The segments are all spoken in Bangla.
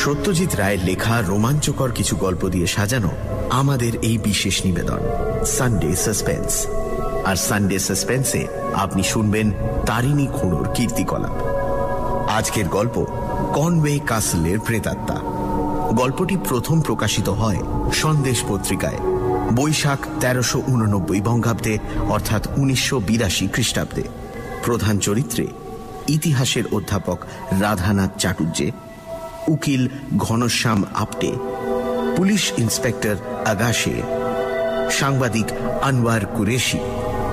সত্যজিৎ রায়ের লেখা রোমাঞ্চকর কিছু গল্প দিয়ে সাজানো আমাদের এই বিশেষ নিবেদন সানডে সাসপেন্স। আর সানডে সাসপেন্সে আপনি শুনবেন তারিণী খুঁড়োর কীর্তিকলাপ। আজকের গল্প কনওয়ে কাসলের প্রেতাত্মা। গল্পটি প্রথম প্রকাশিত হয় সন্দেশ পত্রিকায় বৈশাখ ১৩৮৯ বঙ্গাব্দে, অর্থাৎ ১৯৮২ খ্রিস্টাব্দে। প্রধান চরিত্রে ইতিহাসের অধ্যাপক রাধানাথ চাটুর্যে, উকিল ঘনশ্যাম আপটে, পুলিশ ইন্সপেক্টর আগাশে, সাংবাদিক আনোয়ার কুরেশি,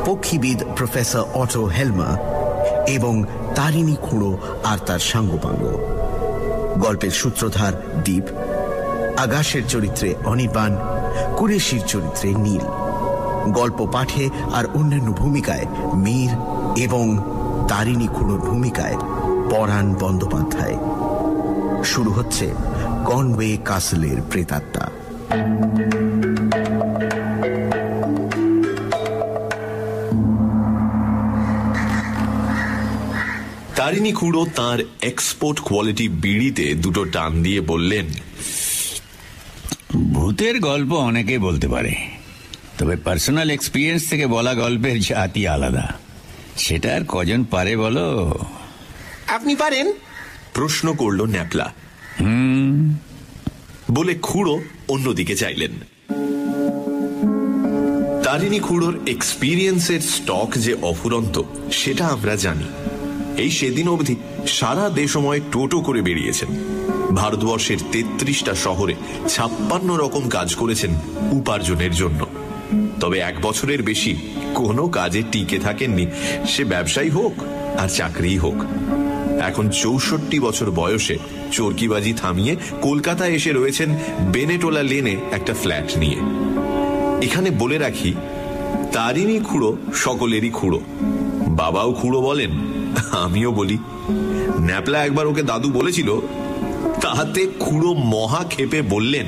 পক্ষীবিদ প্রফেসর অটো হেলমা এবং তারিণী খুঁড়ো আর তার সাঙ্গপাঙ্গ। গল্পের সূত্রধার দ্বীপ, আগাশের চরিত্রে অনির্বাণ, কুরেশির চরিত্রে নীল। গল্প পাঠে আর অন্যান্য ভূমিকায় মীর এবং তারিণী খুঁড়োর ভূমিকায় পরাণ বন্দ্যোপাধ্যায়। শুরু হচ্ছে কনওয়ে কাসলের প্রেতাত্মা। তারিণী খুঁড়ো তাঁর এক্সপোর্ট কোয়ালিটি বিড়িতে দুটো টান দিয়ে বললেন, ভূতের গল্প অনেকে বলতে পারে, তবে পার্সোনাল এক্সপিরিয়েন্স থেকে বলা গল্পের জাতি আলাদা। সেটা আর কজন পারে বলো? আপনি পারেন? প্রশ্ন করল ন্যাপলা। বলে খুঁড়ো অন্যদিকে চাইলেন। তারিণী খুঁড়োর এক্সপিরিয়েন্সের স্টক যে অফুরন্ত সেটা আমরা জানি। এই সেদিন অবধি সারা দেশময় টোটো করে বেরিয়েছেন। ভারতবর্ষের ৩৩টা শহরে ৫৬ রকম কাজ করেছেন উপার্জনের জন্য। তবে ১ বছরের বেশি কোনো কাজে টিকে থাকেননি, সে ব্যবসায়ী হোক আর চাকরিই হোক। এখন ৬৪ বছর বয়সে চরকিবাজি থামিয়ে কলকাতায় এসে রয়েছেন বেনেটোলা লেনে একটা ফ্ল্যাট নিয়ে। এখানে বলে রাখি, তারিণী খুঁড়ো সকলেরই খুঁড়ো। বাবাও খুঁড়ো বলেন, আমিও বলি। ন্যাপলা একবার ওকে দাদু বলেছিল, তাহাতে খুঁড়ো মহা ক্ষেপে বললেন,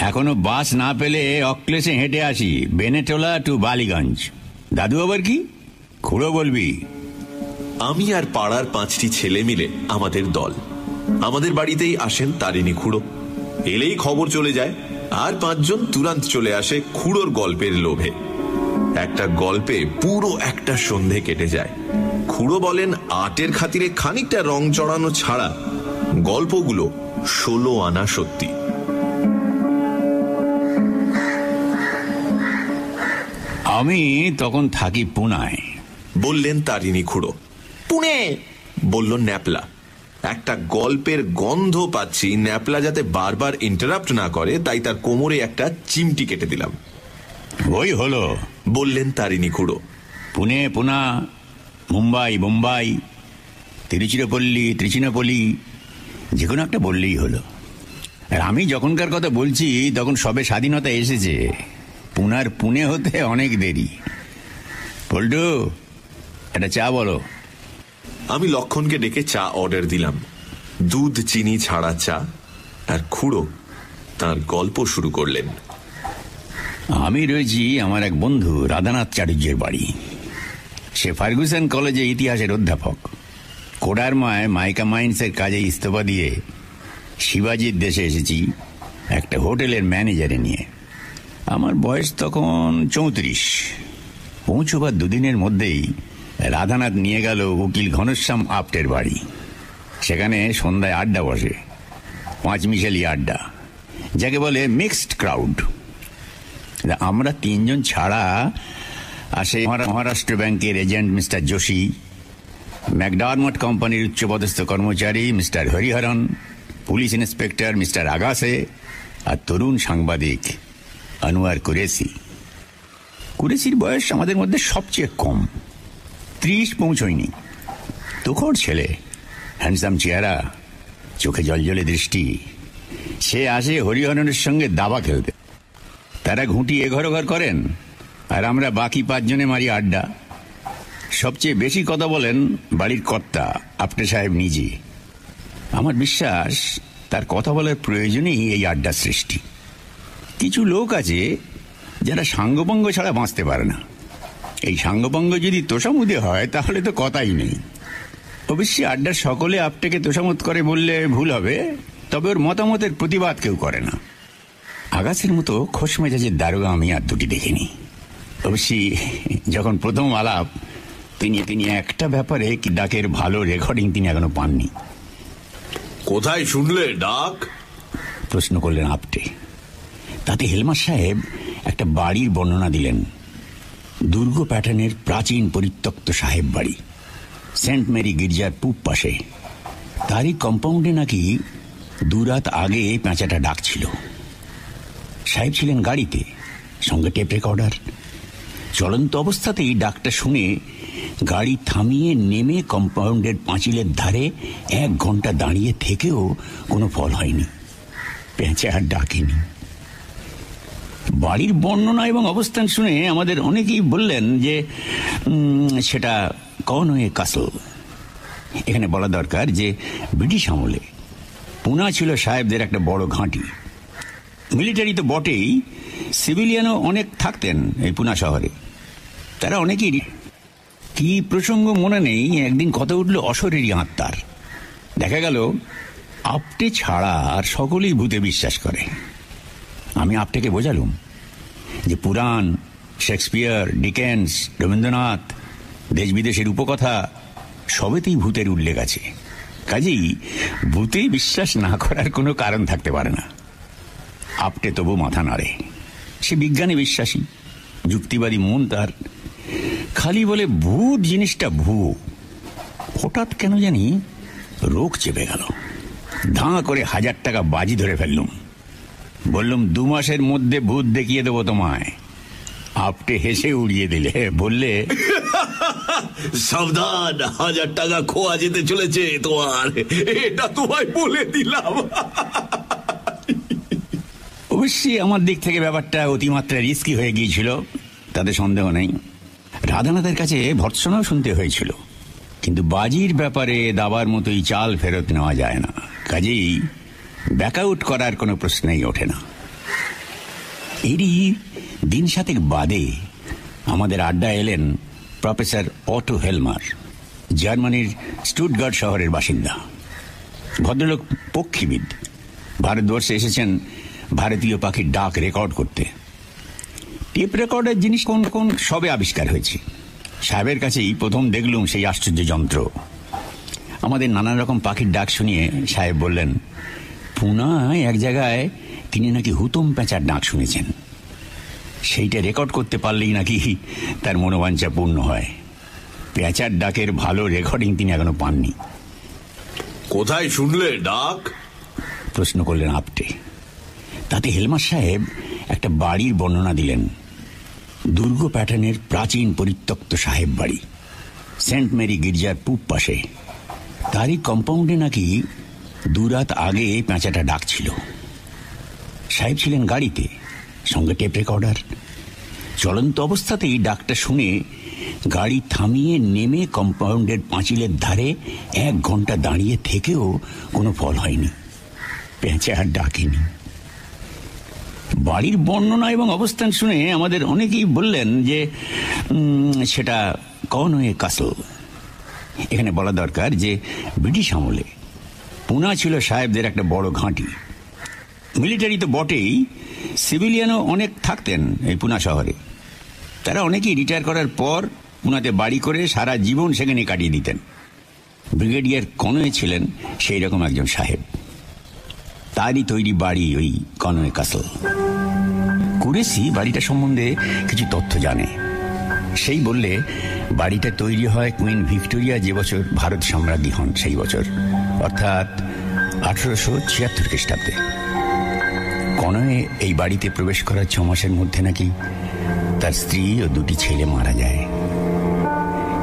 এখনো বাস না পেলে অক্লেশে হেঁটে আসি বেনেটোলা টু বালিগঞ্জ। দাদু আবার কি? খুঁড়ো বলবি। আমি আর পাড়ার ৫টি ছেলে মিলে আমাদের দল। আমাদের বাড়িতেই আসেন তারিণী খুঁড়ো। এলেই খবর চলে যায়, আর ৫ জন তুরান্ত চলে আসে খুঁড়োর গল্পের লোভে। একটা গল্পে পুরো একটা সন্ধে কেটে যায়। খুঁড়ো বলেন, আটের খাতিরে খানিকটা রং চড়ানো ছাড়া গল্পগুলো ১৬ আনা সত্যি। আমি তখন থাকি পুনায়, বললেন তারিণী খুঁড়ো। পুনে? বলল ন্যাপলা। একটা গল্পের গন্ধ পাচ্ছি, ন্যাপলা যাতে বারবার ইন্টারাপ্ট না করে তাই তার কোমরে একটা চিমটি কেটে দিলাম। ওই হলো, বললেন তারিণী খুঁড়ো। পুনে, পুনা, মুম্বাই, বোম্বাই, তিরুচিরাপল্লী, ত্রিচিনাপল্লী, যে কোনো একটা বললেই হলো। আর আমি যখনকার কথা বলছি তখন সবে স্বাধীনতা এসেছে। পুনার পুনে হতে অনেক দেরি। পল্টু, একটা চা বলো। আমি লক্ষণকে ডেকে চা অর্ডার দিলাম, দুধ চিনি ছাড়া চা। আর খুঁড়ো তার গল্প শুরু করলেন। আমি রয়েছি আমার এক বন্ধু রাধানাথ চাটুর্যের বাড়ি। সে ফার্গুসন কলেজে ইতিহাসের অধ্যাপক। কোডারমায় মাইকা মাইন্সের কাজে ইস্তফা দিয়ে শিবাজির দেশে এসেছি একটা হোটেলের ম্যানেজারে নিয়ে। আমার বয়স তখন ৩৪। পৌঁছবার দুদিনের মধ্যেই রাধানাথ নিয়ে গেল উকিল ঘনশ্যাম আপটের বাড়ি। সেখানে সন্ধ্যায় আড্ডা বসে, ৫ মিশালি আড্ডা, যাকে বলে মিক্সড ক্রাউড। আমরা ৩ জন ছাড়া আসে মহারাষ্ট্র ব্যাংকের এজেন্ট মিস্টার যোশী, ম্যাকডারমট কোম্পানির উচ্চপদস্থ কর্মচারী mister Hariharan, police inspector mister Agashe আর তরুণ সাংবাদিক আনোয়ার কুরেশি। কুরেশির বয়স আমাদের মধ্যে সবচেয়ে কম, ৩০ পৌঁছয়নি। তুখোর ছেলে, হ্যান্ডসাম চেহারা, চোখে জলজলে দৃষ্টি। সে আসে হরিহরনের সঙ্গে দাবা খেলতে। তারা ঘুঁটি এঘর ওঘর করেন আর আমরা বাকি ৫ জনে মারি আড্ডা। সবচেয়ে বেশি কথা বলেন বাড়ির কর্তা আপটে সাহেব নিজে। আমার বিশ্বাস তার কথা বলার প্রয়োজনেই এই আড্ডা সৃষ্টি। কিছু লোক আছে যারা সাঙ্গপাঙ্গ ছাড়া বাঁচতে পারে না। এই সাঙ্গপাঙ্গ যদি তোষামুদে হয় তাহলে তো কথাই নেই। অবশ্যই আড্ডার সকলে আপটেকে তোষামত করে বললে ভুল হবে। তবে ওর মতামতের প্রতিবাদ কেউ করে না। আগাছের মতো খোশ মেজাজের দারোগা আমি আর দুটি দেখিনি। অবশ্যই যখন প্রথম আলাপ, তিনি একটা ব্যাপারে কি ডাকের ভালো রেকর্ডিং তিনি এখনো পাননি। কোথায় শুনলে ডাক? প্রশ্ন করলেন আপটে। তাতে হেলমার সাহেব একটা বাড়ির বর্ণনা দিলেন। দুর্গ প্যাটার্নের প্রাচীন পরিত্যক্ত সাহেব বাড়ি, সেন্ট মেরি গির্জার পূব পাশে। তারই কম্পাউন্ডে নাকি দুরাত আগে পেঁচাটা ডাকছিল। সাহেব ছিলেন গাড়িতে, সঙ্গে টেপ রেকর্ডার। চলন্ত অবস্থাতেই ডাকটা শুনে গাড়ি থামিয়ে নেমে কম্পাউন্ডের পাঁচিলের ধারে 1 ঘন্টা দাঁড়িয়ে থেকেও কোনো ফল হয়নি। পেঁচা আর ডাকেনি। বাড়ির বর্ণনা এবং অবস্থান শুনে আমাদের অনেকেই বললেন যে সেটা কনওয়ে কাসল। এখানে বলা দরকার যে ব্রিটিশ আমলে পুনা ছিল সাহেবদের একটা বড় ঘাঁটি। মিলিটারি তো বটেই, সিভিলিয়ানও অনেক থাকতেন এই পুনা শহরে। তারা অনেকেই, কি প্রসঙ্গ মনে নেই, একদিন কথা উঠল অশরীরী আত্মার। দেখা গেল আপটে ছাড়া আর সকলেই ভূতে বিশ্বাস করে। আমি আপটেকে বোঝালুম যে পুরাণ, শেক্সপিয়ার, ডিকেন্স, রবীন্দ্রনাথ, দেশ বিদেশের উপকথা সবেতেই ভূতের উল্লেখ আছে। কাজেই ভূতে বিশ্বাস না করার কোনো কারণ থাকতে পারে না। আপটে তবু মাথা নাড়ে। সে বিজ্ঞানে বিশ্বাসী, যুক্তিবাদী মন তার। খালি বলে ভূত জিনিসটা ভুয়ো। হঠাৎ কেন জানি রোগ চেপে গেল। ধাঁ করে 1000 টাকা বাজি ধরে ফেললুম। বললুম 2 মাসের মধ্যে ভূত দেখিয়ে দেবো তোমায়। আপটে হেসে উড়িয়ে দিলে, বললে সাবধান, 1000 টাকা খোয়া যেতে চলেছে তোমার, এটা তোমায় বলে দিলাম। অবশ্যই আমার দিক থেকে ব্যাপারটা অতিমাত্রা রিস্কি হয়ে গিয়েছিল, তাতে সন্দেহ নেই। রাধানাথের কাছে ভর্ৎসনাও শুনতে হয়েছিল, কিন্তু বাজির ব্যাপারে দাবার মতোই চাল ফেরত নেওয়া যায় না। কাজেই ব্যাকআউট করার কোনো প্রশ্নই ওঠে না। এরই 7 দিন বাদে আমাদের আড্ডা এলেন প্রফেসর অটো হেলমার, জার্মানির স্টুটগার্ট শহরের বাসিন্দা। ভদ্রলোক পক্ষীবিদ। ভারতবর্ষে এসেছেন ভারতীয় পাখির ডাক রেকর্ড করতে। টেপ রেকর্ডের জিনিস কোন কোন সবে আবিষ্কার হয়েছে। সাহেবের কাছেই প্রথম দেখলুম সেই আশ্চর্য যন্ত্র। আমাদের নানান রকম পাখির ডাক শুনিয়ে সাহেব বললেন, পুনায় এক জায়গায় তিনি নাকি হুতম পেঁচার ডাক শুনেছেন। সেইটা রেকর্ড করতে পারলেই নাকি তার মনোবাঞ্ছা পূর্ণ হয়। পেঁচার ডাকের ভালো রেকর্ডিং তিনি এখনো পাননি। কোথায় শুনলে ডাক? প্রশ্ন করলেন আপটে। তাতে হেলমার সাহেব একটা বাড়ির বর্ণনা দিলেন। দুর্গ প্যাটার্নের প্রাচীন পরিত্যক্ত সাহেব বাড়ি, সেন্ট মেরি গির্জার পূব পাশে। তারই কম্পাউন্ডে নাকি দুরাত আগে পেঁচাটা ডাকছিল। সাহেব ছিলেন গাড়িতে, সঙ্গে টেপ রেকর্ডার। চলন্ত অবস্থাতেই ডাকটা শুনে গাড়ি থামিয়ে নেমে কম্পাউন্ডের পাঁচিলের ধারে 1 ঘন্টা দাঁড়িয়ে থেকেও কোনো ফল হয়নি। পেঁচা আর ডাকেনি। বাড়ির বর্ণনা এবং অবস্থান শুনে আমাদের অনেকেই বললেন যে সেটা কনওয়ে কাসল। এখানে বলা দরকার যে ব্রিটিশ আমলে পুনা ছিল সাহেবদের একটা বড় ঘাঁটি। মিলিটারি তো বটেই, সিভিলিয়ানও অনেক থাকতেন এই পুনা শহরে। তারা অনেকেই রিটায়ার করার পর পুনাতে বাড়ি করে সারা জীবন সেখানে কাটিয়ে দিতেন। ব্রিগেডিয়ার কনওয়ে ছিলেন সেই রকম একজন সাহেব। তারই তৈরি বাড়ি ওই কনওয়ে কাসল। কুরেসি বাড়িটা সম্বন্ধে কিছু তথ্য জানে। সেই বললে বাড়িটা তৈরি হয় কুইন ভিক্টোরিয়া যে বছর ভারত সম্রাজ্ঞী হন সেই বছর, অর্থাৎ 1876 খ্রিস্টাব্দে। কনওয়ে এই বাড়িতে প্রবেশ করার 6 মাসের মধ্যে নাকি তার স্ত্রী ও 2টি ছেলে মারা যায়।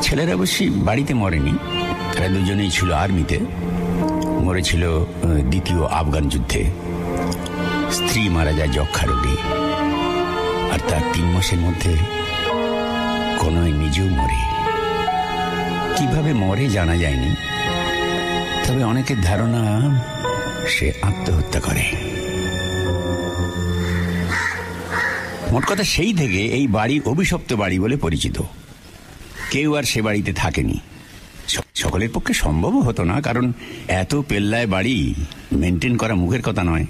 ছেলেরা অবশ্যই বাড়িতে মরেনি, তারা দুজনেই ছিল আর্মিতে, মরেছিল দ্বিতীয় আফগান যুদ্ধে। স্ত্রী মারা যায় যক্ষা রোগে। আর তার 3 মাসের মধ্যে কনওয়ে নিজেও মরে। কিভাবে মরে জানা যায়নি, তবে অনেকের ধারণা সে আত্মহত্যা করে। মোট কথা, সেই থেকে এই বাড়ি অভিশপ্ত বাড়ি বলে পরিচিত। কেউ আর সে বাড়িতে থাকেনি। সকলের পক্ষে সম্ভবও হতো না, কারণ এত পেল্লায় বাড়ি মেনটেন করা মুখের কথা নয়।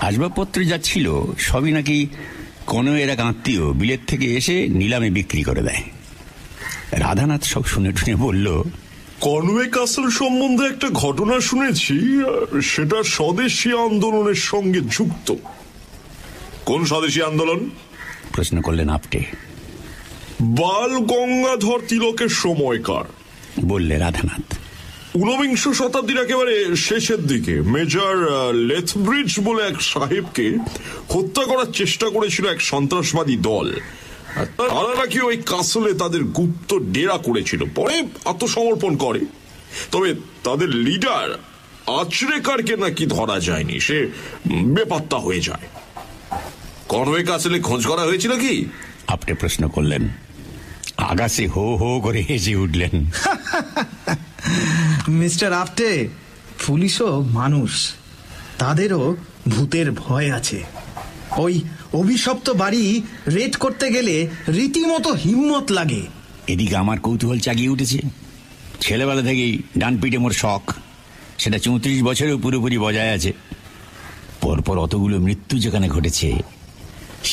আসবাবপত্র যা ছিল সবই নাকি কোনো এর এক আত্মীয় বিলেত থেকে এসে নিলামে বিক্রি করে দেয়। রাধানাথ সব শুনে টুনে বলল, কনওয়ে ক্যাসল সম্বন্ধে একটা ঘটনা শুনেছি, সেটা স্বদেশী আন্দোলনের সঙ্গে যুক্ত। কোন স্বদেশী আন্দোলন? প্রশ্ন করলেন আপটে। বাল গঙ্গাধর তিলকের সময়কার, বললে রাধানাথ। 19 শতাব্দীর একেবারে শেষের দিকে মেজর লেথব্রিজ বলে এক সাহেবকে হত্যা করার চেষ্টা করেছিল এক সন্ত্রাসবাদী দল। তারা নাকি ওই কাসলে তাদের গুপ্ত ডেরা করেছিল, পরে আত্মসমর্পণ করে। তবে তাদের লিডার আচরেকারকে নাকি ধরা যায়নি, সে বেপাত্তা হয়ে যায়। কনওয়ে কাসলে খোঁজ করা হয়েছিল কি? আপনি প্রশ্ন করলেন। আগাসে হো হো করে হেসে উঠলেন। মিস্টার আপটে, পুলিশও মানুষ, তাদেরও ভূতের ভয় আছে। ওই অভিশপ্ত বাড়ি রেড করতে গেলে রীতিমতো হিম্মত লাগে। এদিকে আমার কৌতূহল জাগিয়ে উঠেছে। ছেলেবেলা থেকেই ডান পিঠে মোর শখ, সেটা 34 বছরেও পুরোপুরি বজায় আছে। পরপর অতগুলো মৃত্যু যেখানে ঘটেছে,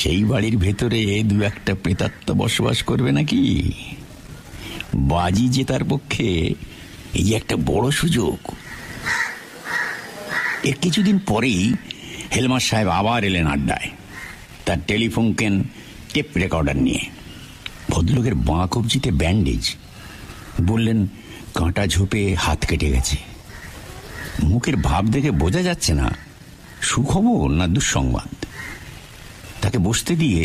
সেই বাড়ির ভেতরে দু একটা প্রেতাত্মা বসবাস করবে নাকি? বাজি জেতার পক্ষে এই যে একটা বড় সুযোগ। এর কিছুদিন পরেই হেলমার সাহেব আবার এলেন আড্ডায়, তার টেলিফোন কেন টেপ রেকর্ডার নিয়ে। ভদ্রলোকের বাঁ কবজিতে ব্যান্ডেজ। বললেন, কাঁটা ঝোপে হাত কেটে গেছে। মুখের ভাব দেখে বোঝা যাচ্ছে না সুখবর না দুঃসংবাদ। তাকে বসতে দিয়ে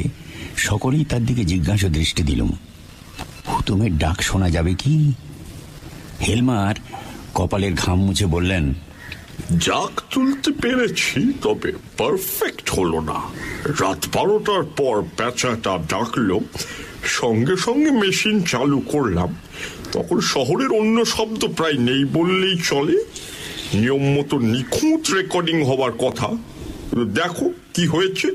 সকলেই তার দিকে জিজ্ঞাসা দৃষ্টি দিলুম। হুতুমের ডাক শোনা যাবে কি? হেলমার কপালের ঘাম মুছে বললেন, জাগ তুলতে পেরেছি, তবে পারফেক্ট হলো না। রাত 12টার পর পেঁচাটা ডাকলো, সঙ্গে সঙ্গে মেশিন চালু করলাম। তখন শহরের অন্য শব্দ প্রায় নেই বললেই চলে। নিয়ম মতো নিখুঁত রেকর্ডিং হবার কথা। দেখো কি হয়েছে।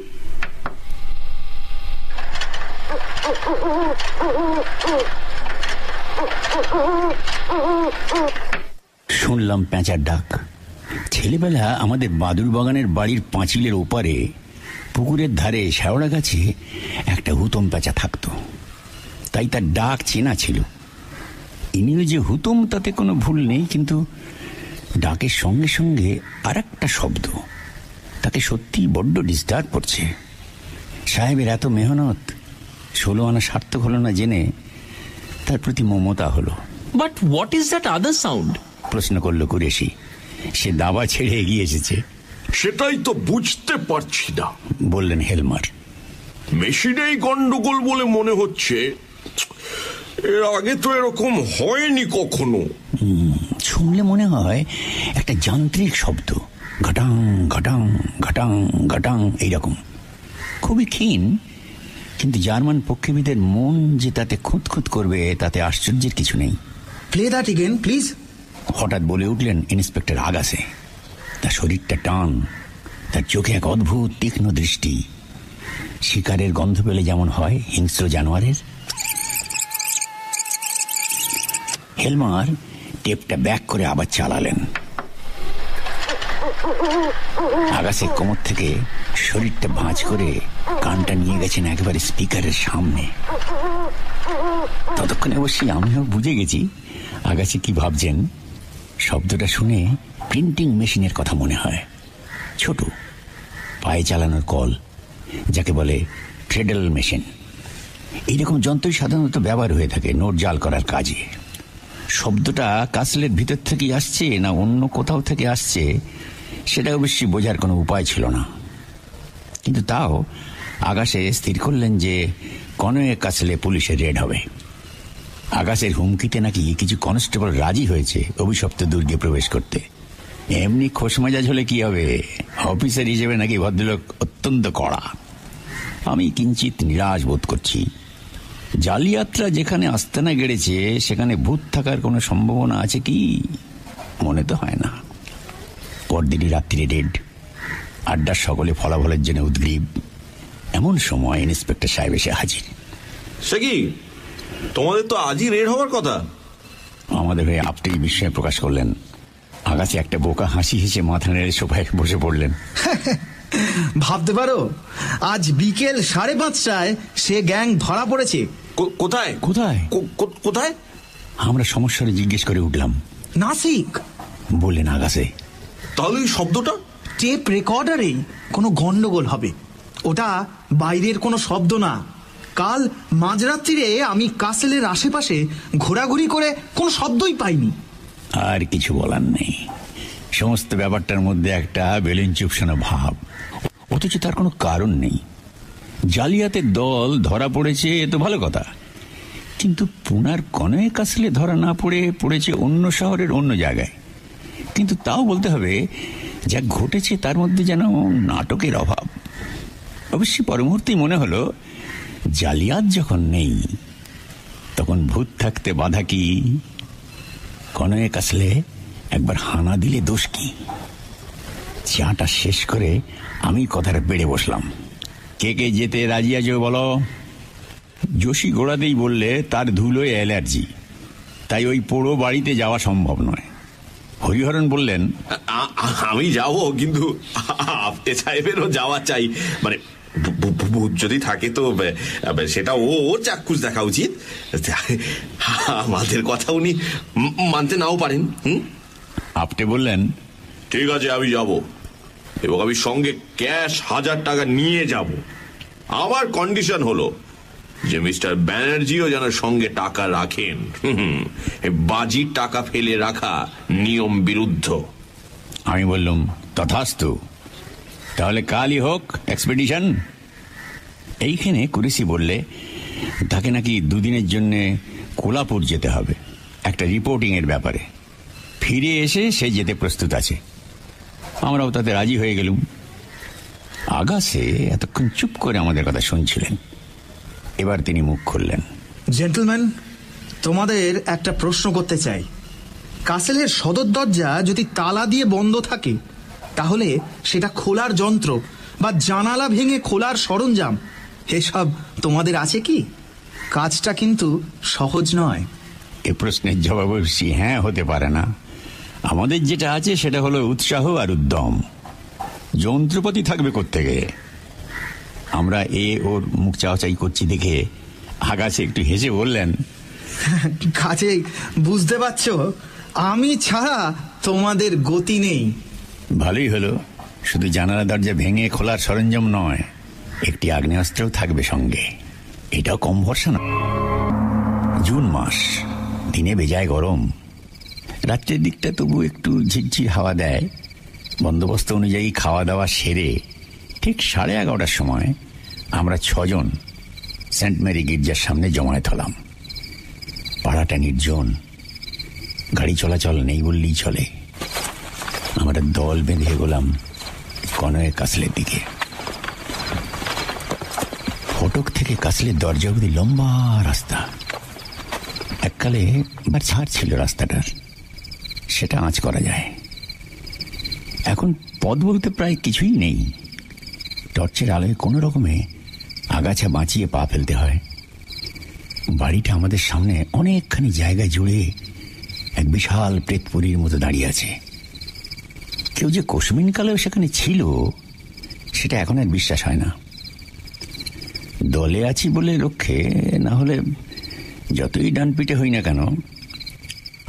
শুনলাম পেঁচার ডাক। ছেলেবেলা আমাদের বাদুর বাগানের বাড়ির পাঁচিলের ওপারে পুকুরের ধারে শেওড়া গাছে একটা হুতম পেঁচা থাকতো, তাই তার ডাক চেনা ছিল। ইনিও যে হুতম তাতে কোনো ভুল নেই, কিন্তু ডাকের সঙ্গে সঙ্গে আর একটা শব্দ তাকে সত্যি বড্ড ডিস্টার্ব করছে। সাহেবের এত মেহনত 16 আনা সার্থক হলো না জেনে তার প্রতি মমতা হলো। But what is that other sound? প্রশ্ন করল কুরেশি। সে দাবা ছেড়ে এগিয়ে এসেছে। সেটাই তো বুঝতে পারছি না, বললেন হেলমার। মেশিনেই গন্ডগোল বলে মনে হচ্ছে। এর আগে তো এরকম হয়নি কখনো। শুনলে মনে হয় একটা যান্ত্রিক শব্দ, ঘটাং ঘটাং ঘটাং ঘটাং, এইরকম। খুবই ক্ষীণ, কিন্তু জার্মান পক্ষীবিদের মন যে তাতে খুঁতখুত করবে তাতে আশ্চর্যের কিছু নেই। প্লে দ্যাট এগেন প্লিজ, হঠাৎ বলে উঠলেন ইন্সপেক্টর আগাসে। তার শরীরটা টান, তার চোখে এক অদ্ভুত তীক্ষ্ণ দৃষ্টি, শিকারের গন্ধ পেলে যেমন হয় হিংস্র জানোয়ারের। হেলমার টেপটা ব্যাক করে আবার চালালেন। আগাসে কোমর থেকে শরীরটা ভাঁজ করে কানটা নিয়ে গেছেন একেবারে স্পিকারের সামনে। ততক্ষণে অবশ্যই আমিও বুঝে গেছি আগাসে কি ভাবছেন। শব্দটা শুনে প্রিন্টিং মেশিনের কথা মনে হয়। ছোট পায়ে চালানোর কল, যাকে বলে ট্রেডল মেশিন। এইরকম যন্ত্রই সাধারণত ব্যবহার হয়ে থাকে নোট জাল করার কাজে। শব্দটা কাসলের ভিতর থেকে আসছে না অন্য কোথাও থেকে আসছে সেটা অবশ্যই বোঝার কোনো উপায় ছিল না। কিন্তু তাও আগাসে স্থির করলেন যে কনওয়ে কাসলে পুলিশের রেড হবে। আগাসের হুমকিতে নাকি কিছু কনস্টেবল রাজি হয়েছে অভিশপ্ত দুর্গে প্রবেশ করতে। এমনি খোশ মেজাজ হলে কি হবে, অফিসার হিসেবে নাকি ভদ্রলোক অত্যন্ত কড়া। আমি কিঞ্চিত নিরাশ বোধ করছি। জালিয়াতরা যেখানে আস্তানা গেড়েছে সেখানে ভূত থাকার কোনো সম্ভাবনা আছে কি? মনে তো হয় না। পরদিনই রাত্রিরে রেড। আড্ডার সকলে ফলাফলের জন্য উদ্গ্রীব। এমন সময় ইন্সপেক্টর সাহেব এসে হাজির। সে কি, তোমাদের তো আজই রেড হওয়ার কথা? আমাদের হয়ে আপনি বিস্ময় প্রকাশ করলেন আগাছে একটা বোকা হাসি হেসে মাথা নেড়ে সোফায় বসে পড়লেন। ভাবতে পারো, আজ বিকেল 5:30টায় সে গ্যাং ধরা পড়েছে। কোথায় কোথায় কোথায়? আমরা সমস্যাটা জিজ্ঞেস করে উঠলাম। নাসিক বললেন আগাছে। তাহলে ওই শব্দটা টেপ রেকর্ডারেই কোনো গন্ডগোল হবে। ওটা বাইরের কোনো শব্দ না। কাল মাঝরাত্রিরে আমি কাসেলের আশেপাশে ঘোরাঘুরি করে কোনো শব্দই পাইনি। আর কিছু বলার নেই। সমস্ত ব্যাপারটার মধ্যে একটা বেলুন চুপসানো ভাব, অথচ তার কোনো কারণ নেই। জালিয়াতের দল ধরা পড়েছে এ তো ভালো কথা, কিন্তু পুনার কনয়ে কাসলে ধরা না পড়েছে অন্য শহরের অন্য জায়গায়। কিন্তু তাও বলতে হবে, যা ঘটেছে তার মধ্যে যেন নাটকের অভাব। অবশ্যই পরমুহূর্তেই মনে হলো, জালিয়াত যখন নেই তখন ভূত থাকতে বাধা কি? কনয়ে কাসলে একবার হানা দিলে দোষ কি? চাটা শেষ করে আমি কথাটা বেড়ে বসলাম। কে কে যেতে রাজি আছো বলো? যোশী গোড়াতেই বললে তার ধুলোয় অ্যালার্জি, তাই ওই পোড়ো বাড়িতে যাওয়া সম্ভব নয়। হরিহরণ বললেন, আমি যাব, কিন্তু আপনি সাহেবেরও যাওয়া চাই। মানে ভূত যদি থাকে তো সেটা ওর চাক্ষুষ দেখা উচিত। আমাদের কথা উনি মানতে নাও পারেন। আপনি বললেন, ঠিক আছে আমি যাব, এবং আমি সঙ্গে ক্যাশ 1000 টাকা নিয়ে যাব। আমার কন্ডিশন হলো যে মিস্টার ব্যানার্জিও যেন সঙ্গে টাকা রাখেন। বাজির টাকা ফেলে রাখা নিয়ম বিরুদ্ধ। আমি বললাম, তথাস্তু, তাহলে কালই হোক এক্সপেডিশন। এইখানে কুরেশি বললে তাকে নাকি 2 দিনের জন্য কোলাপুর যেতে হবে একটা রিপোর্টিং এর ব্যাপারে। ফিরে এসে সে যেতে প্রস্তুত আছে। আমরাও তাতে রাজি হয়ে গেলুম। আগাছে এতক্ষণ চুপ করে আমাদের কথা শুনছিলেন। এবার তিনি মুখ খুললেন। জেন্টলম্যান, তোমাদের একটা প্রশ্ন করতে চাই। কাসেলের সদর দরজা যদি তালা দিয়ে বন্ধ থাকে, তাহলে সেটা খোলার যন্ত্র বা জানালা ভেঙে খোলার সরঞ্জাম এসব তোমাদের আছে কি? কাজটা কিন্তু সহজ নয়। এ প্রশ্নের জবাব অবশ্যই হ্যাঁ হতে পারে না। আমাদের যেটা আছে সেটা হলো উৎসাহ আর উদ্যম। যন্ত্রপাতি থাকবে কোত্থেকে? আমরা ওর মুখ চাওয়াচাই করছি দেখে আগাছে একটু হেসে বললেন, কাজেই বুঝতে পারছো, আমি ছাড়া তোমাদের গতি নেই। ভালোই হলো, শুধু জানালা দরজা ভেঙে খোলার সরঞ্জাম নয়, একটি আগ্নেয়াস্ত্রও থাকবে সঙ্গে। এটাও কম ভরসা না। জুন মাস, দিনে বেজায় গরম, রাত্রের দিকটা তবু একটু ঝিরঝির হাওয়া দেয়। বন্দোবস্ত অনুযায়ী খাওয়া দাওয়া সেরে ঠিক 11:30টার সময় আমরা 6 জন সেন্ট মেরি গির্জার সামনে জমায়েত হলাম। পাড়াটা নির্জন, গাড়ি চলাচল নেই বললেই চলে। আমরা দল বেঁধে গেলাম কনয়ে কাসলের দিকে। ফটক থেকে কাসলের দরজা অবধি লম্বা রাস্তা। এককালে এবার ছাড় ছিল রাস্তাটার, সেটা আঁচ করা যায়। এখন পথ বলতে প্রায় কিছুই নেই। টর্চের আলোয় কোনো রকমে আগাছা বাঁচিয়ে পা ফেলতে হয়। বাড়িটা আমাদের সামনে অনেকখানি জায়গায় জুড়ে এক বিশাল প্রেতপুরীর মতো দাঁড়িয়ে আছে। কেউ যে কোশমিন কালেও সেখানে ছিল সেটা এখন আর বিশ্বাস হয় না। দলে আছি বলে রক্ষে, না হলে যতই ডান পিটে হই না কেন,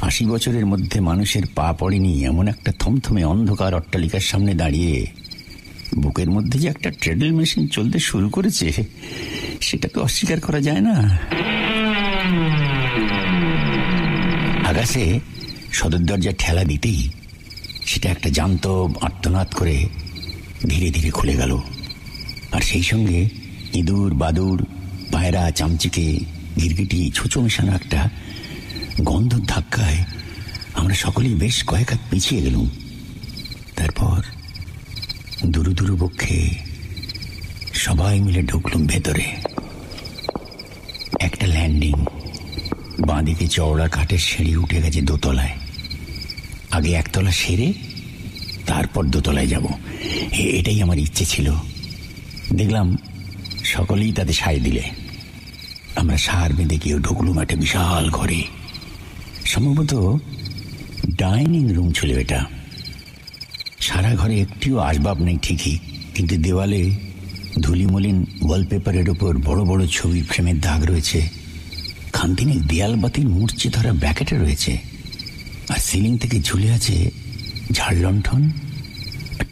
80 বছরের মধ্যে মানুষের পা পড়েনি এমন একটা থমথমে অন্ধকার অট্টালিকার সামনে দাঁড়িয়ে বুকের মধ্যে যে একটা ট্রেডল মেশিন চলতে শুরু করেছে সেটা তো অস্বীকার করা যায় না। আকাশে সদর দরজা ঠেলা দিতেই সেটা একটা জান্ত আর্তনাদ করে ধীরে ধীরে খুলে গেল। আর সেই সঙ্গে ইঁদুর, বাদুর, পায়রা, চামচিকে, গিরগিটি, ছুঁচো মেশানো একটা গন্ধর ধাক্কায় আমরা সকলেই বেশ কয়েক হাত পিছিয়ে গেলুম। তারপর দুরু দুরু বক্ষে সবাই মিলে ঢুকলুম ভেতরে। একটা ল্যান্ডিং, বাঁদিকে চওড়া কাঠের সিঁড়ি উঠে গেছে 2 তলায়। আগে 1 তলা সেরে তারপর 2 তলায় যাব, এটাই আমার ইচ্ছে ছিল। দেখলাম সকলেই তাতে সায় দিলে। আমরা সার বেঁধে গিয়ে ঢুকলুম একটা বিশাল ঘরে। সম্ভবত ডাইনিং রুম ছিল এটা। ভাড়া ঘরে একটিও আসবাব নেই ঠিকই, কিন্তু দেওয়ালে ধুলিমলিন ওয়ালপেপারের ওপর বড় বড় ছবির ফ্রেমের দাগ রয়েছে। খানতিনেক দেয়াল বাতির মূর্ছে ধরা ব্যাকেটে রয়েছে, আর সিলিং থেকে ঝুলে আছে ঝাড় লণ্ঠন,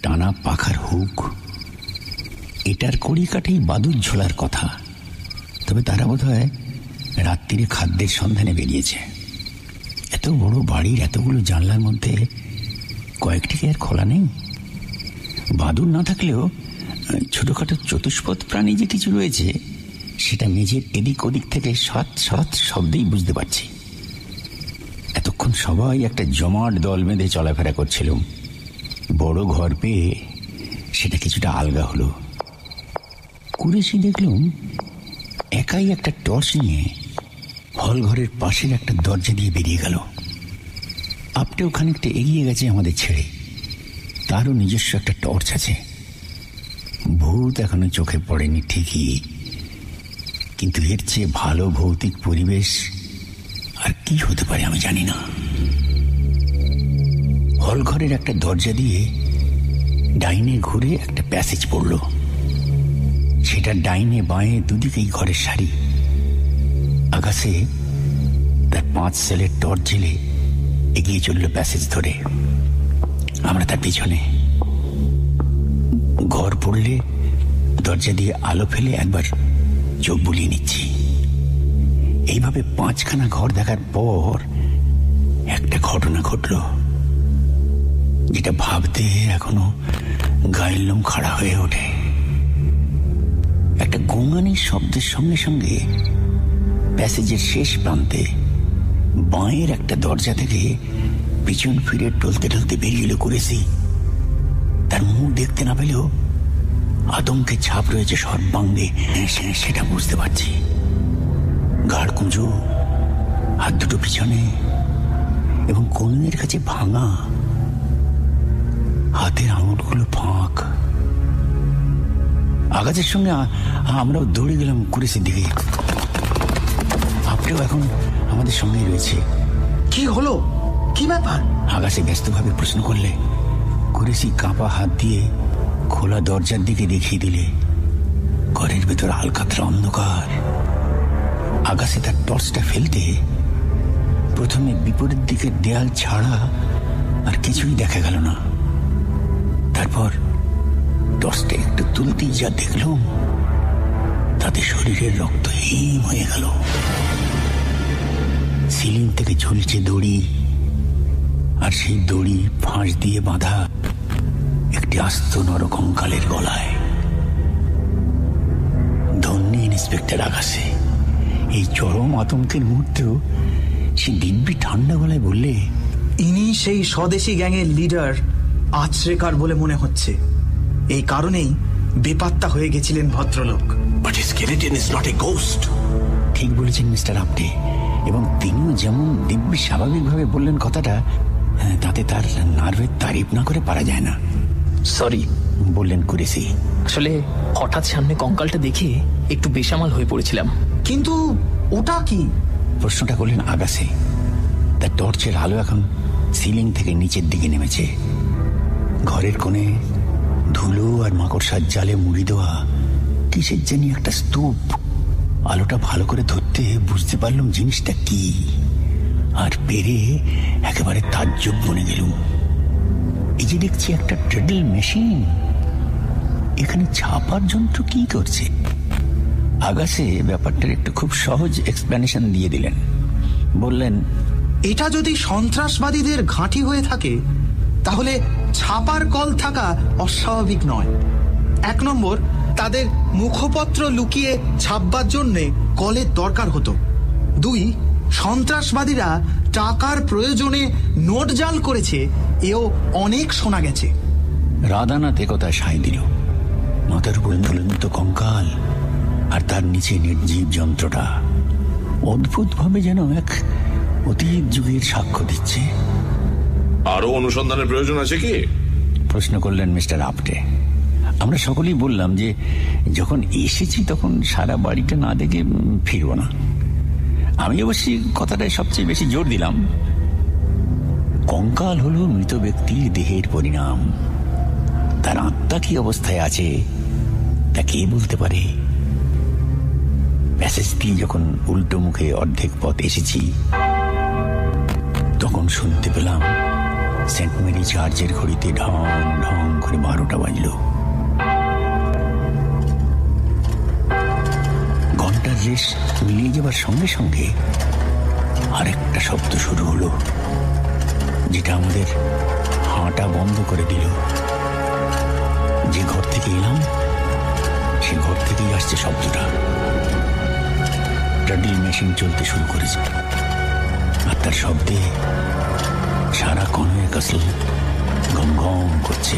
টানা পাখার হুক। এটার কড়ি কাঠেই বাদুর ঝোলার কথা, তবে তারা বোধ হয় রাত্রিরে খাদ্যের সন্ধানে বেরিয়েছে। এত বড় বাড়ির এতগুলো জানলার মধ্যে কয়েকটিকে আর খোলা নেই। বাদুর না থাকলেও ছোটখাটো চতুষ্পদ প্রাণী যে কিছু রয়েছে সেটা মেঝের এদিক ওদিক থেকে সৎ সৎ শব্দেই বুঝতে পারছি। এতক্ষণ সবাই একটা জমাট দল বেঁধে চলাফেরা করছিল। বড় ঘর পেয়ে সেটা কিছুটা আলগা হলো। কুরেশি দেখলুম একাই একটা টর্চ নিয়ে হল ঘরের পাশের একটা দরজা দিয়ে বেরিয়ে গেল। আপটেও খানিকটা এগিয়ে গেছে আমাদের ছেড়ে। তারও নিজস্ব একটা টর্চ আছে। ভূত এখনো চোখে পড়েনি ঠিকই, কিন্তু এর চেয়ে ভালো ভৌতিক পরিবেশ আর কি হতে পারে আমি জানি না। হল ঘরের একটা দরজা দিয়ে ডাইনে ঘুরে একটা প্যাসেজ পড়ল। সেটা ডাইনে বাঁয়ে দুদিকেই ঘরের সারি। আকাশে তার 5 সেলের টর্চ জেলে এগিয়ে চলল প্যাসেজ ধরে। আমরা তার পিছনে। ঘর পড়লে দরজা দিয়ে আলো ফেলে একবার চোখ বুলিয়ে নিচ্ছি। এইভাবে 5খানা ঘর দেখার পর একটা ঘটনা ঘটল, যেটা ভাবতে এখনো গায়ের লোম খাড়া হয়ে ওঠে। একটা গোঙানির শব্দের সঙ্গে সঙ্গে প্যাসেজের শেষ প্রান্তে বাঁয়ের একটা দরজা থেকে পিছন ফিরে টলতে টলতে বেরিয়ে এলো কুরেশি। তার মুখ দেখতে না পেলেও আতঙ্কে ছাপ রয়েছে সর্বাঙ্গে, সেটা বুঝতে পারছি। ঘাড় কুঁজো, হাত দুটো পিছনে এবং কনুইয়ের কাছে ভাঙা, হাতের আঙুলগুলো ফাঁক। আগাছের সঙ্গে আমরাও দৌড়ে গেলাম কুরেশির দিকে। আপনিও এখন আমাদের সঙ্গেই রয়েছে। কি হলো, কি ব্যাপার? আগাছে ব্যস্তভাবে প্রশ্ন করলে। কুরেশি কাঁপা হাত দিয়ে খোলা দরজার দিকে দেখিয়ে দিলে। ঘরের ভেতর হালকাতরা অন্ধকার। আগাছে তার টর্চটা ফেলতে প্রথমে বিপরীত দিকের দেয়াল ছাড়া আর কিছুই দেখা গেল না। তারপর টর্চটা একটু তুলতেই যা দেখলাম তাতে শরীরের রক্ত হিম হয়ে গেল। সিলিং থেকে ঝুলছে দড়ি, আর সেই দড়ি ফাঁস দিয়ে বাঁধা একটি আস্ত নরকঙ্কালের গলায়। ধন্যী ইন্সপেক্টর আগাছে। এই চরম আতঙ্কের মুহূর্তেও সে দিব্যি ঠান্ডা গলায় বললে, ইনি সেই স্বদেশী গ্যাংয়ের লিডার আচরেকার বলে মনে হচ্ছে। এই কারণেই বেপাত্তা হয়ে গেছিলেন ভদ্রলোক। But his skeleton is not a ghost. ঠিক বলেছেন মিস্টার আপটে। এবং তিনিও যেমন দিব্যি স্বাভাবিকভাবে বললেন কথাটা, তাতে তার নার্ভের তারিফ না করে পারা যায় না। সরি বললেন কুরেশি। আসলে হঠাৎ সামনে কঙ্কালটা দেখে একটু বেসামাল হয়ে পড়েছিলাম। কিন্তু ওটা কি? প্রশ্নটা করলেন আগাছে। তার টর্চের আলো এখন সিলিং থেকে নিচের দিকে নেমেছে। ঘরের কোণে ধুলো আর মাকড়সার জালে মুড়ি দেওয়া কিসের জানি একটা স্তূপ। আলোটা ভালো করে ধরতে বুঝতে পারলাম জিনিসটা কি, আর পেরে একেবারে তাজ্জব বনে গেলুম। এই যে দেখছি একটা ট্রেডল মেশিন, এখানে ছাপার যন্ত্র কি করছে? আগাছে ব্যাপারটার একটু খুব সহজ এক্সপ্লেনেশন দিয়ে দিলেন। বললেন, এটা যদি সন্ত্রাসবাদীদের ঘাঁটি হয়ে থাকে তাহলে ছাপার কল থাকা অস্বাভাবিক নয়। 1 নম্বর, তাদের মুখপত্র লুকিয়ে ছাপবার জন্যে কলের দরকার হতো। 2, সন্ত্রাসবাদীরা টাকার প্রয়োজনে নোট জাল করেছে, এও অনেক শোনা গেছে। রাধানাথ একথা সায় দিল। মাথার উপর ঝুলন্ত কঙ্কাল আর তার নিচে নির্জীব যন্ত্রটা অদ্ভুতভাবে যেন এক অতীত যুগের সাক্ষ্য দিচ্ছে। আরো অনুসন্ধানের প্রয়োজন আছে কি? প্রশ্ন করলেন মিস্টার আপটে। আমরা সকলেই বললাম যে যখন এসেছি তখন সারা বাড়িটা না দেখে ফিরব না। আমি অবশ্যই কথাটায় সবচেয়ে বেশি জোর দিলাম। কঙ্কাল হলো মৃত ব্যক্তির দেহের পরিণাম, তার আত্মা কি অবস্থায় আছে তা কে বলতে পারে। প্যাসেজ দিয়ে যখন উল্টো মুখে অর্ধেক পথ এসেছি তখন শুনতে পেলাম সেন্ট মেরি চার্চের ঘড়িতে ঢং ঢং করে 12টা বাজল। ঘন্টার রেশ মিলিয়ে যাবার সঙ্গে সঙ্গে আরেকটা শব্দ শুরু হলো, যেটা আমাদের হাঁটা বন্ধ করে দিল। যে ঘর থেকে এলাম সে ঘর থেকেই আসছে শব্দটা। ট্রেডমিল মেশিন চলতে শুরু করেছে, আর তার শব্দে সারা কনওয়ে ক্যাসল গম গম করছে।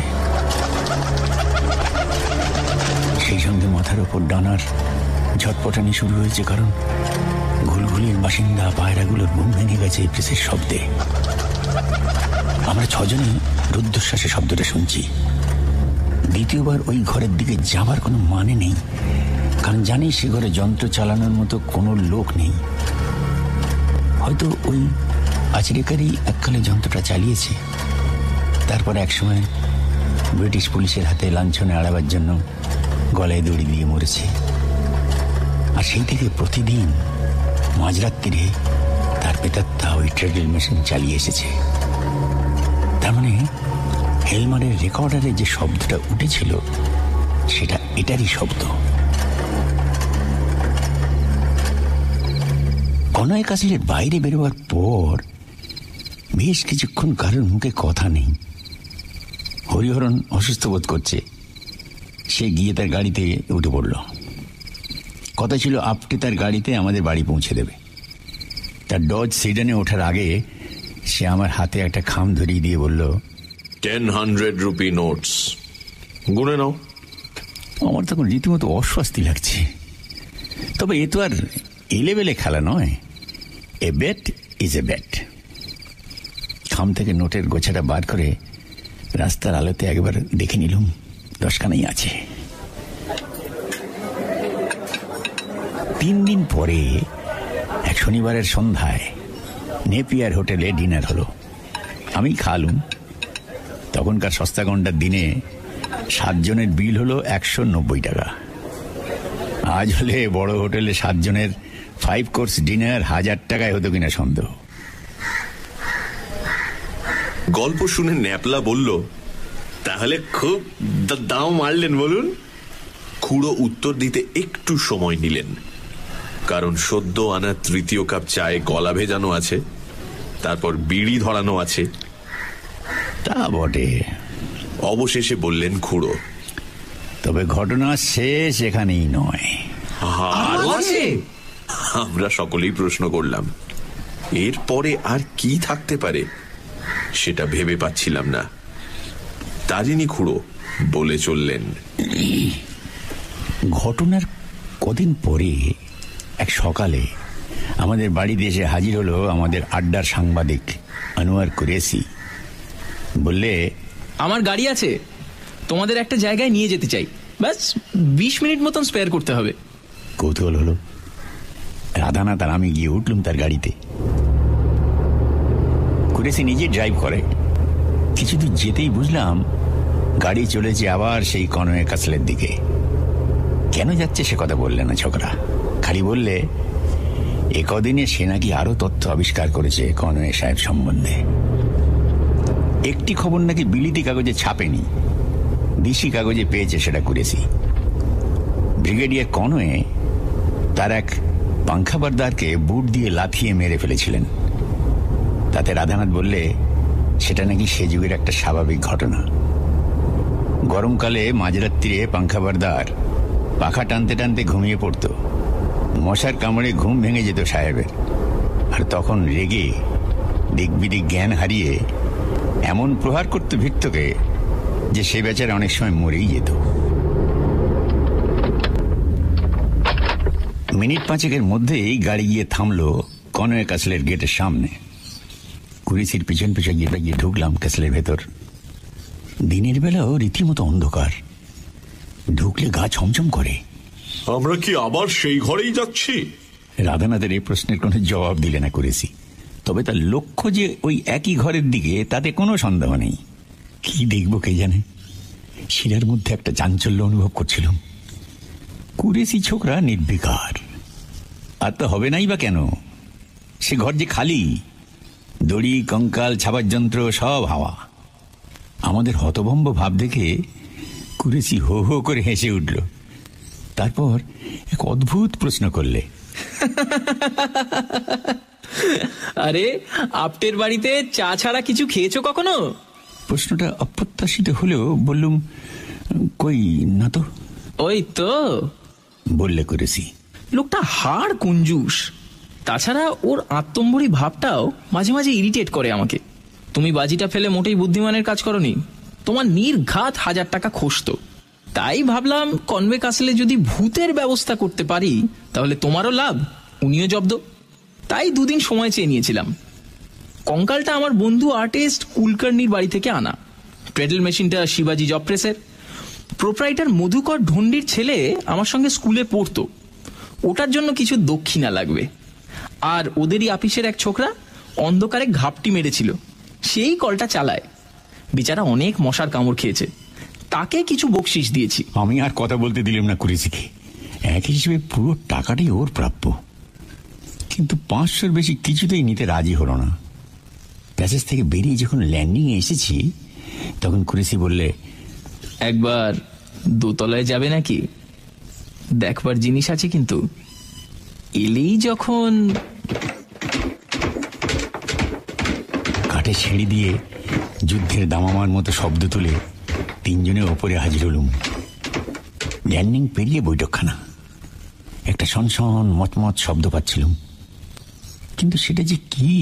সেই সঙ্গে মাথার ওপর ডানার ঝটপটানি শুরু হয়েছে, কারণ ঘুলঘুলির বাসিন্দা পায়রাগুলোর ঘুম ভেঙে গেছে এই প্রেসের শব্দে। আমরা 6 জনই রুদ্ধশ্বাসে শব্দটা শুনছি। দ্বিতীয়বার ওই ঘরের দিকে যাবার কোনো মানে নেই, কারণ জানি সে ঘরে যন্ত্র চালানোর মতো কোনো লোক নেই। হয়তো ওই আচরেকারই এককালে যন্ত্রটা চালিয়েছে, তারপর একসময় ব্রিটিশ পুলিশের হাতে লাঞ্ছনে আড়াবার জন্য গলায় দড়ি দিয়ে মরেছে। আর সেই থেকে প্রতিদিন মাঝরাত্রিরে তার প্রেতাত্মা ওই ট্রেডমিল মেশিন চালিয়ে এসেছে। তার মানে হেলমারের রেকর্ডারে যে শব্দটা উঠেছিল সেটা এটারই শব্দ। কনওয়ে ক্যাসলের বাইরে বেরোবার পর বেশ কিছুক্ষণ কারোর মুখে কথা নেই। হরিহরণ অসুস্থ বোধ করছে, সে গিয়ে তার গাড়িতে উঠে পড়ল। কথা ছিল আপটে তার গাড়িতে আমাদের বাড়ি পৌঁছে দেবে। তার ডজ সিডানে ওঠার আগে সে আমার হাতে একটা খাম ধরিয়ে দিয়ে বলল, 100 রুপি নোটস গুনে নাও। আমার তখন রীতিমতো অস্বস্তি লাগছে, তবে এ তো আর এলেবেলে খেলা নয়। এ বেট ইজ এ বেট। খাম থেকে নোটের গোছাটা বার করে রাস্তার আলোতে একবার দেখে নিলাম, 10 খানাই আছে। 3 দিন পরে এক শনিবারের সন্ধ্যায় নেপিয়ার হোটেলে ডিনার হলো। আমি খালুম। তখনকার সস্তা ঘন্টার দিনে 7 জনের বিল হলো 190 টাকা। আজ হলে বড় হোটেলে 7 জনের 5 কোর্স ডিনার 1000 টাকায় হতো কিনা সন্দেহ। গল্প শুনে ন্যাপলা বলল, তাহলে খুব দাম মারলেন বলুন। খুড়ো উত্তর দিতে একটু সময় নিলেন, কারণ সদ্য আনা 3য় কাপ চায়ে গলা ভেজানো আছে, তারপর বিড়ি ধরানো আছে। তা বটে। অবশেষে বললেন খুড়ো, তবে ঘটনা শেষ এখানেই নয়। আমরা সকলেই প্রশ্ন করলাম, এরপরে আর কি থাকতে পারে সেটা ভেবে পাচ্ছিলাম না। তারিণী খুড়ো বলে চললেন, ঘটনার কদিন পরে এক সকালে আমাদের বাড়িতে এসে হাজির হলো আমাদের আড্ডার সাংবাদিক আনোয়ার কুরেশি। বললে, আমার গাড়ি আছে, তোমাদের একটা জায়গায় নিয়ে যেতে চাই, ব্যাস 20 মিনিট মতন স্পেয়ার করতে হবে। কৌতূহল হলো। রাধানাথ আর আমি গিয়ে উঠলুম তার গাড়িতে। কুরেশি নিজে ড্রাইভ করে। কিছুদূর যেতেই বুঝলাম গাড়ি চলেছে আবার সেই কনওয়ে ক্যাসলের দিকে। কেন যাচ্ছে সে কথা বললে না ছোকরা, খালি বললে এ কদিনে সে নাকি আরো তথ্য আবিষ্কার করেছে কনওয়ে সাহেব সম্বন্ধে। একটি খবর নাকি বিলিতি কাগজে ছাপেনি, দিশি কাগজে পেয়েছে সেটা কুরেশি। ব্রিগেডিয়ার কনওয়ে তার এক পাংখাবারদারকে বুট দিয়ে লাথিয়ে মেরে ফেলেছিলেন। তাতে রাধানাথ বললে সেটা নাকি সে যুগের একটা স্বাভাবিক ঘটনা। গরমকালে মাঝরাত্রিরে পাংখাবারদার পাখা টানতে টানতে ঘুমিয়ে পড়ত। মশার কামড়ে ঘুম ভেঙে যেত সাহেবের, আর তখন রেগে দিক বিদিক জ্ঞান হারিয়ে এমন প্রহার করত ভৃত্যকে যে সে বেচারা অনেক সময় মরেই যেত। মিনিট 5 মধ্যেই গাড়ি গিয়ে থামলো কনওয়ে ক্যাসলের গেটের সামনে। কুরেশির পিছন পিছন গিয়ে ঢুকলাম ক্যাসলের ভেতর। দিনের বেলাও রীতিমতো অন্ধকার, ঢুকলে গা ছমছম করে। আমরা কি আবার সেই ঘরেই যাচ্ছি? রাধানাথের এই প্রশ্নের কোনো জবাব দিলে না কুরেশি, তবে তার লক্ষ্য যে ওই একই ঘরের দিকে তাতে কোনো সন্দেহ নেই। কি দেখব কে জানে। শিরার মধ্যে একটা চাঞ্চল্য অনুভব করছিলাম। কুরেসি ছোকরা নির্বিকার, আর তো হবে নাই বা কেন? সে ঘর যে খালি, দড়ি, কঙ্কাল, ছাপার যন্ত্র সব হাওয়া। আমাদের হতভম্ব ভাব দেখে কুরেসি হো হো করে হেসে উঠল। তারপর এক অদ্ভুত প্রশ্ন করলে, আরে আপটের বাড়িতে চা ছাড়া কিছু খেয়েছো কখনো? প্রশ্নটা অপ্রত্যাশিত হলেও বললুম, কই না তো। ওই তো বললে কুরেসি। লোকটা হাড় কঞ্জুস, তাছাড়া ওর আত্মম্বরী ভাবটাও মাঝে মাঝে ইরিটেট করে আমাকে। তুমি বাজিটা ফেলে মোটেই বুদ্ধিমানের কাজ করনি, তোমার নির্ঘাত 1000 টাকা খসতো। তাই ভাবলাম কনভে কাসলে যদি ভূতের ব্যবস্থা করতে পারি তাহলে তোমারও লাভ, উনিও জব্দ। তাই 2 দিন সময় চেয়ে নিয়েছিলাম। কঙ্কালটা আমার বন্ধু আর্টিস্ট কুলকার্নির বাড়ি থেকে আনা, প্রেডেল মেশিনটা শিবাজি জব প্রেসের। প্রোপ্রাইটার মধুকর ঢন্ডির ছেলে আমার সঙ্গে স্কুলে পড়তো, ওটার জন্য কিছু দক্ষিণা লাগবে। আর ওদেরই আপিসের এক ছোকরা অন্ধকারে ঘাপটি মেরেছিল, সেই কলটা চালায়। বেচারা অনেক মশার কামড় খেয়েছে, তাকে কিছু বকশিস দিয়েছি। আমি আর কথা বলতে দিলাম না কুরেসিকে। এক হিসেবে পুরো টাকাটাই ওর প্রাপ্য, কিন্তু 500-র বেশি কিছুতেই নিতে রাজি হলো না। প্যাসেজ থেকে বেরিয়ে যখন ল্যান্ডিংয়ে এসেছি তখন কুরেসি বললে, একবার দোতলায় যাবে নাকি? দেখবার জিনিস আছে কিন্তু। এলেই যখন কাঠে ছিঁড়ি দিয়ে যুদ্ধের দামামার মতো শব্দ তুলে 3 জনের ওপরে হাজির হলুম। ল্যান্ডিং পেরিয়ে বৈঠকখানা। একটা সনসন মচমচ শব্দ পাচ্ছিলাম, কিন্তু সেটা যে কি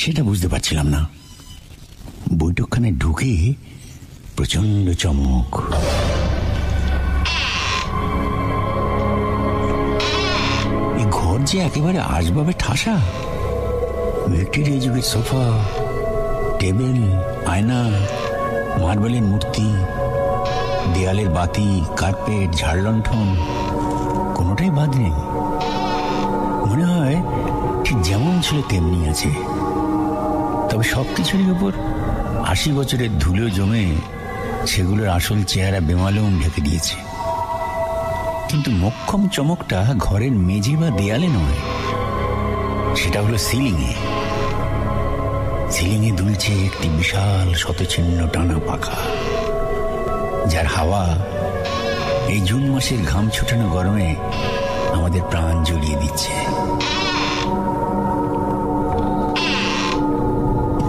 সেটা বুঝতে পারছিলাম না। বৈঠকখানায় ঢুকে প্রচন্ড চমক। এই ঘর যে একেবারে আসবাবে ঠাসা। ভিক্টোরিয়া যুগের সোফা, টেবিল, আয়না, মার্বেলের মূর্তি, দেয়ালের বাতি, কার্পেট, ঝাড়লণ্ঠন, কোনোটাই বাদ নেই। মনে হয় ঠিক যেমন ছিল তেমনি আছে, তবে সবকিছুরই উপর 80 বছরের ধুলো জমে সেগুলোর আসল চেহারা বেমালুম ঢেকে দিয়েছে। কিন্তু মোক্ষম চমকটা ঘরের মেঝে বা দেয়ালে নয়, সেটা হলো সিলিংয়ে। সিলিংয়ে দুলছে একটি বিশাল শতচিহ্ন টানা পাখা, যার হাওয়া এই জুন মাসের ঘাম ছুটানো গরমে আমাদের প্রাণ জ্বলিয়ে দিচ্ছে।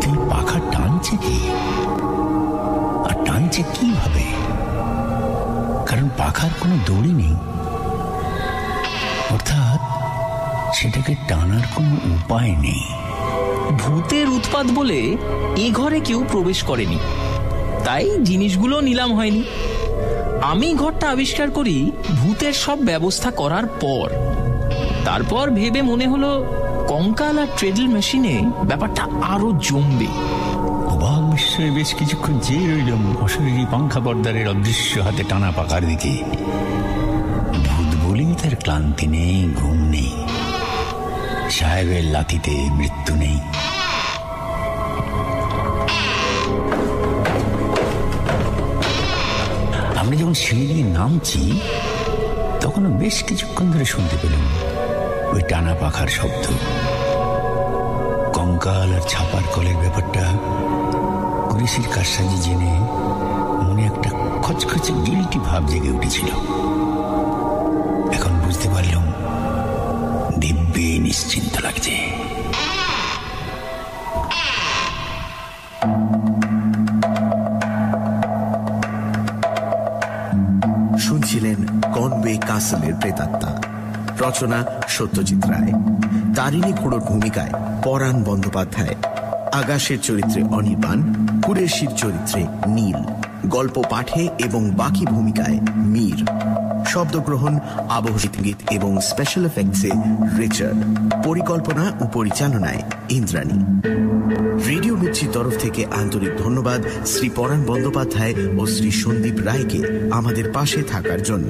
তুই পাখা টানছে কি, আর টানছে কিভাবে? কারণ পাখার কোনো দড়ি নেই, অর্থাৎ সেটাকে টানার কোনো উপায় নেই। ভূতের উৎপাত বলে এ ঘরে কেউ প্রবেশ করেনি, তাই জিনিসগুলো নিলাম হয়নি। আমি ঘরটা আবিষ্কার করি ভূতের সব ব্যবস্থা করার পর। তারপর ভেবে মনে হলো কঙ্কাল আর ট্রেডল মেশিনে ব্যাপারটা আরো জমবে। অবাক বিস্ময়ে বেশ কিছুক্ষণ চেয়ে রইলাম অশরীরী পাংখা পর্দারের অদৃশ্য হাতে টানা পাকার দিকে। ভূত বলেই তার ক্লান্তি নেই, ঘুম নেই, সাহেবের লাথিতে মৃত্যু নেই। আমরা যখন সিঁড়ি দিয়ে নামছি তখনও বেশ কিছুক্ষণ ধরে শুনতে পেলাম ওই টানা পাখার শব্দ। কঙ্কাল আর ছাপার কলের ব্যাপারটা কুরেসির কারসাজি জেনে মনে একটা খচখচে গিল্টি ভাব জেগে উঠেছিল। এখন বুঝতে পারলাম দিব্যি নিশ্চিন্ত লাগছে। শুনছিলেন কনওয়ে কাসলের প্রেতাত্মা। রচনা সত্যজিৎ রায়, তারিণী খুড়োর ভূমিকায় পরাণ বন্দ্যোপাধ্যায়, আকাশের চরিত্রে অনির্বাণ, কুরেশির চরিত্রে নীল, গল্প পাঠে এবং বাকি ভূমিকায় মীর, শব্দগ্রহণ, আবহ সঙ্গীত এবং স্পেশাল এফেক্টসে রিচার্ড, পরিকল্পনা ও পরিচালনায় ইন্দ্রাণী। রেডিও মির্চির তরফ থেকে আন্তরিক ধন্যবাদ শ্রী পরাণ বন্দ্যোপাধ্যায় ও শ্রী সন্দীপ রায়কে আমাদের পাশে থাকার জন্য।